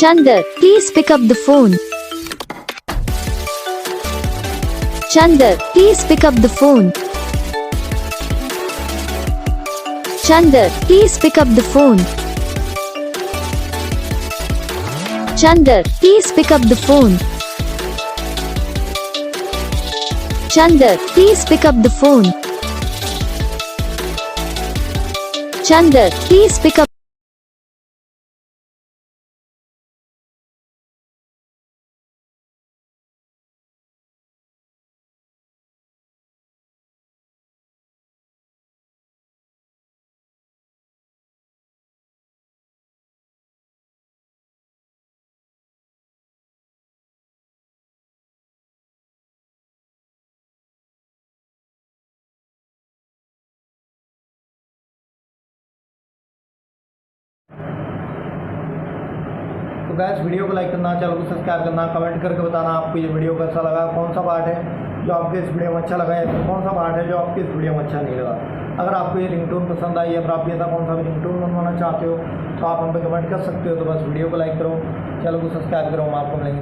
Chanda, please pick up the phone. Chanda, please pick up the phone. Chanda, please pick up the phone. Chanda, please pick up the phone. Chanda, please pick up the phone. Chanda, please pick up. तो gas video को like करना, channel को subscribe करना, comment करके बताना आपको ये video कैसा लगा, कौन सा पार्ट है जो आपके इस वीडियो में अच्छा लगा या फिर कौन सा पार्ट है जो आपके इस वीडियो में अच्छा नहीं लगा। अगर आपको ये रिंगटोन पसंद आई या फिर आप ऐसा कौन सा भी रिंगटोन बनवाना चाहते हो तो आप हम पे कमेंट कर सकते हो। तो बस वीडियो को लाइक करो, चैनल को सब्सक्राइब करो, हम आपको मिलेंगे।